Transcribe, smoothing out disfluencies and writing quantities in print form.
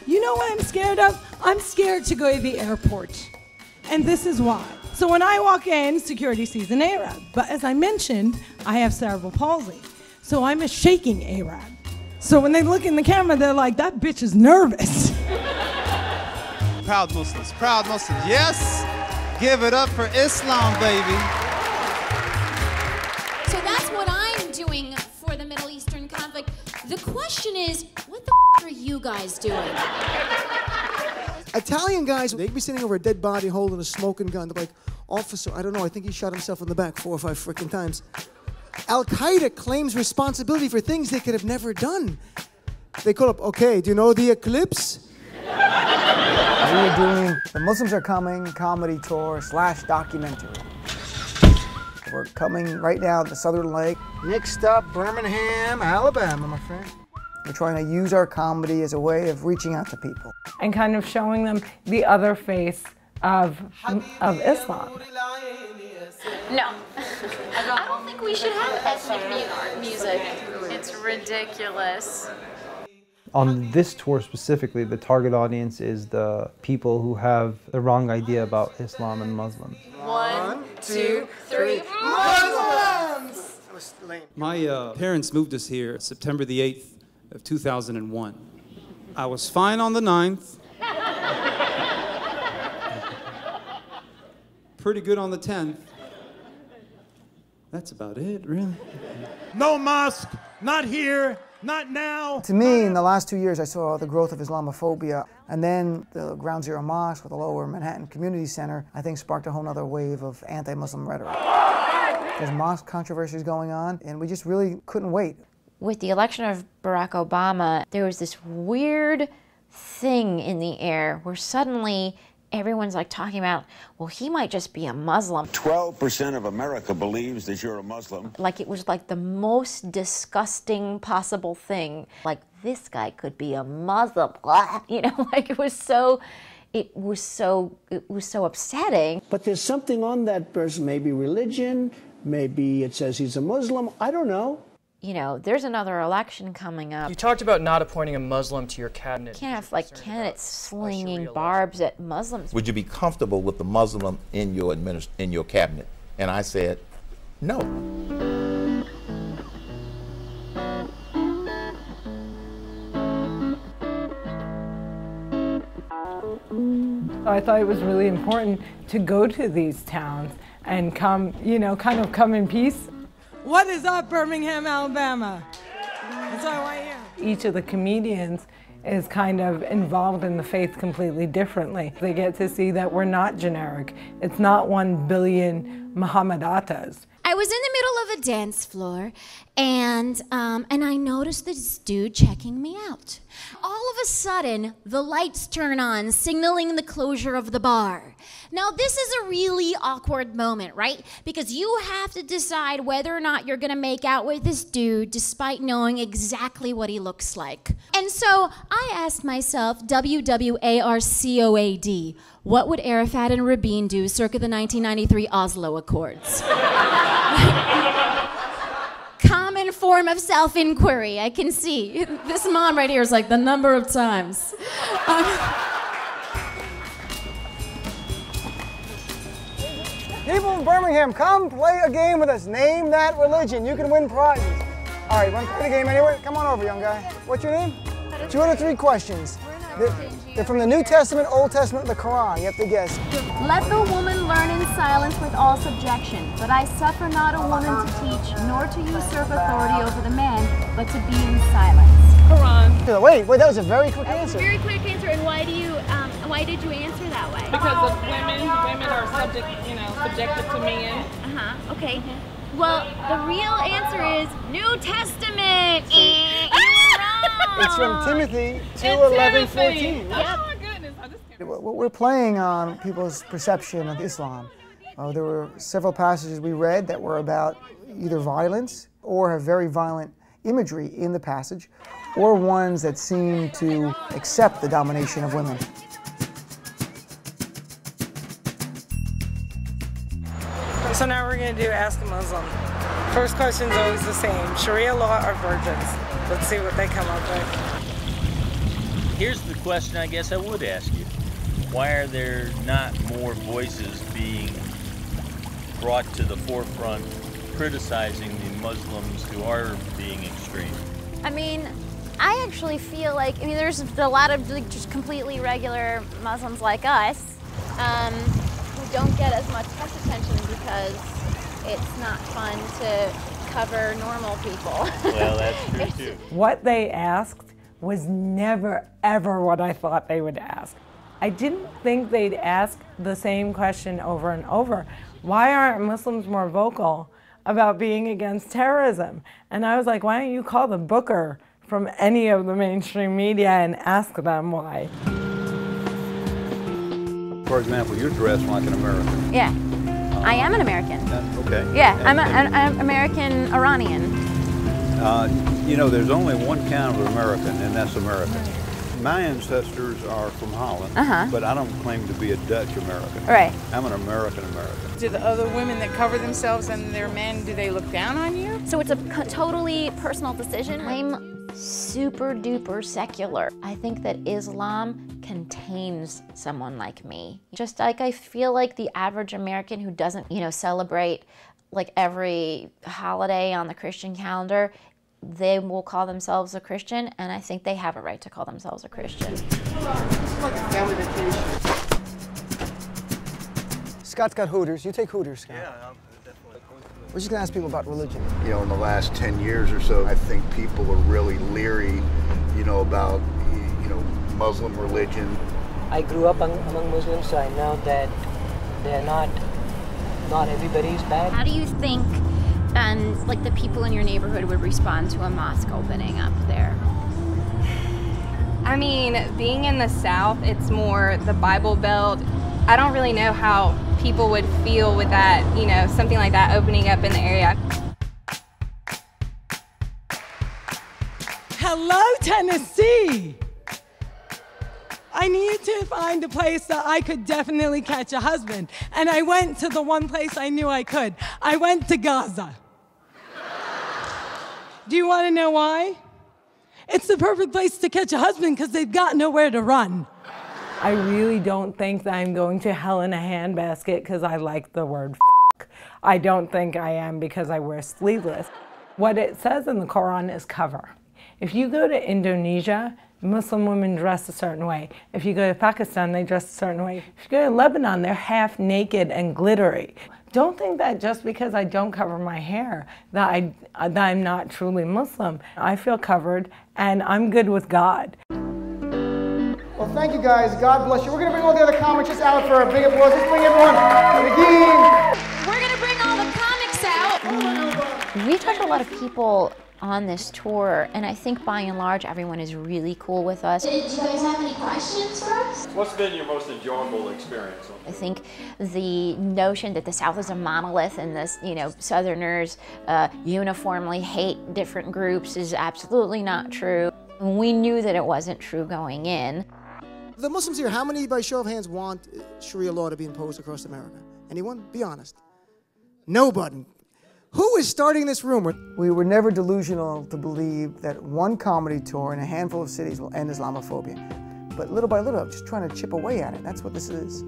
You know what I'm scared of? I'm scared to go to the airport. And this is why. So when I walk in, security sees an Arab. But as I mentioned, I have cerebral palsy. So I'm a shaking Arab. So when they look in the camera, they're like, that bitch is nervous. Proud Muslims, proud Muslims. Yes, give it up for Islam, baby. So that's what I'm doing for the Middle Eastern conflict. The question is, what the are you guys doing? Italian guys, they'd be sitting over a dead body holding a smoking gun. They're like, officer, I don't know, I think he shot himself in the back 4 or 5 freaking times. Al-Qaeda claims responsibility for things they could have never done. They call up, okay, do you know the eclipse? We are doing the Muslims Are Coming comedy tour / documentary. We're coming right now to Southern Lake. Next up, Birmingham, Alabama, my friend. We're trying to use our comedy as a way of reaching out to people. And kind of showing them the other face of Islam. No. I don't think we should have ethnic music. It's ridiculous. On this tour specifically, the target audience is the people who have the wrong idea about Islam and Muslims. 1, 2, 3, Muslims! My parents moved us here September the 8th of 2001. I was fine on the 9th. Pretty good on the 10th. That's about it, really. No mosque, not here, not now. To me, in the last 2 years, I saw the growth of Islamophobia, and then the Ground Zero Mosque with the Lower Manhattan Community Center, I think sparked a whole other wave of anti-Muslim rhetoric. There's mosque controversies going on, and we just really couldn't wait. With the election of Barack Obama, there was this weird thing in the air where suddenly everyone's like talking about, well, he might just be a Muslim. 12% of America believes that you're a Muslim. Like it was like the most disgusting possible thing. Like this guy could be a Muslim, you know, like it was so upsetting. But there's something on that person, maybe religion, maybe it says he's a Muslim, I don't know. You know, there's another election coming up. You talked about not appointing a Muslim to your cabinet. You can't have like candidates slinging barbs at Muslims. Would you be comfortable with the Muslim in your cabinet? And I said, no. I thought it was really important to go to these towns and come, you know, kind of come in peace. What is up, Birmingham, Alabama? That's all I hear. Each of the comedians is kind of involved in the faith completely differently. They get to see that we're not generic. It's not 1 billion Muhammadatas. I was in the middle of a dance floor, and I noticed this dude checking me out. All of a sudden, the lights turn on, signaling the closure of the bar. Now, this is a really awkward moment, right? Because you have to decide whether or not you're gonna make out with this dude despite knowing exactly what he looks like. And so I asked myself, WWARCOAD, what would Arafat and Rabin do circa the 1993 Oslo Accords? Common form of self-inquiry, I can see. This mom right here is like the number of times. People in Birmingham, come play a game with us. Name that religion. You can win prizes. All right, want to play the game anyway? Come on over, young guy. What's your name? 2 out of 3 questions. They're from the New Testament, Old Testament, the Quran. You have to guess. Let the woman learn in silence with all subjection. But I suffer not a woman to teach, nor to usurp authority over the man, but to be in silence. Quran. Wait, that was a very quick answer. Very quick answer. And why did you answer that way? Because of women are subjected to men. Okay. Well, the real answer is New Testament. It's from Timothy 2:11-14. Yep. Oh my goodness. We're playing on people's perception of Islam. There were several passages we read that were about either violence or have very violent imagery in the passage, or ones that seem to accept the domination of women. So now we're going to do Ask a Muslim. First question's always the same. Sharia law or virgins? Let's see what they come up with. Here's the question I guess I would ask you. Why are there not more voices being brought to the forefront criticizing the Muslims who are being extreme? I mean, I actually feel like, there's a lot of like, just completely regular Muslims like us who don't get as much press attention because it's not fun to cover normal people. Well, that's true too. What they asked was never, ever what I thought they would ask. I didn't think they'd ask the same question over and over. Why aren't Muslims more vocal about being against terrorism? And I was like, why don't you call the booker from any of the mainstream media and ask them why? For example, you're dressed like an American. Yeah, I am an American. Okay. Yeah, I'm an American Iranian. You know, there's only one kind of American, and that's American. My ancestors are from Holland, but I don't claim to be a Dutch American. Right. I'm an American American. Do the other women that cover themselves and their men, do they look down on you? So it's a totally personal decision. I'm super duper secular. I think that Islam contains someone like me. Just like I feel like the average American who doesn't, celebrate like every holiday on the Christian calendar, they will call themselves a Christian, and I think they have a right to call themselves a Christian. This is like a family vacation. Scott's got Hooters. You take Hooters, Scott. Yeah, definitely. We're just gonna ask people about religion. You know, in the last 10 years or so, I think people are really leery, about, Muslim religion. I grew up among Muslims, so I know that they're not everybody's bad. How do you think like the people in your neighborhood would respond to a mosque opening up there? I mean, being in the South, it's more the Bible Belt. I don't really know how people would feel with that, something like that opening up in the area. Hello, Tennessee! I needed to find a place that I could definitely catch a husband. And I went to the one place I knew I could. I went to Gaza. Do you want to know why? It's the perfect place to catch a husband because they've got nowhere to run. I really don't think that I'm going to hell in a handbasket because I like the word f***. I don't think I am because I wear sleeveless. What it says in the Quran is cover. If you go to Indonesia, Muslim women dress a certain way. If you go to Pakistan, they dress a certain way. If you go to Lebanon, they're half naked and glittery. Don't think that just because I don't cover my hair that I'm not truly Muslim. I feel covered and I'm good with God. Well, thank you guys. God bless you. We're going to bring all the other comics just out for a big applause. Let's bring everyone. We're going to bring all the comics out. We've talked to a lot of people on this tour, and I think by and large everyone is really cool with us. Do you guys have any questions for us? What's been your most enjoyable experience? I think the notion that the South is a monolith and this, Southerners uniformly hate different groups is absolutely not true. We knew that it wasn't true going in. The Muslims here, how many by show of hands want Sharia law to be imposed across America? Anyone? Be honest. Nobody. Who is starting this rumor? We were never delusional to believe that one comedy tour in a handful of cities will end Islamophobia. But little by little, just trying to chip away at it. That's what this is.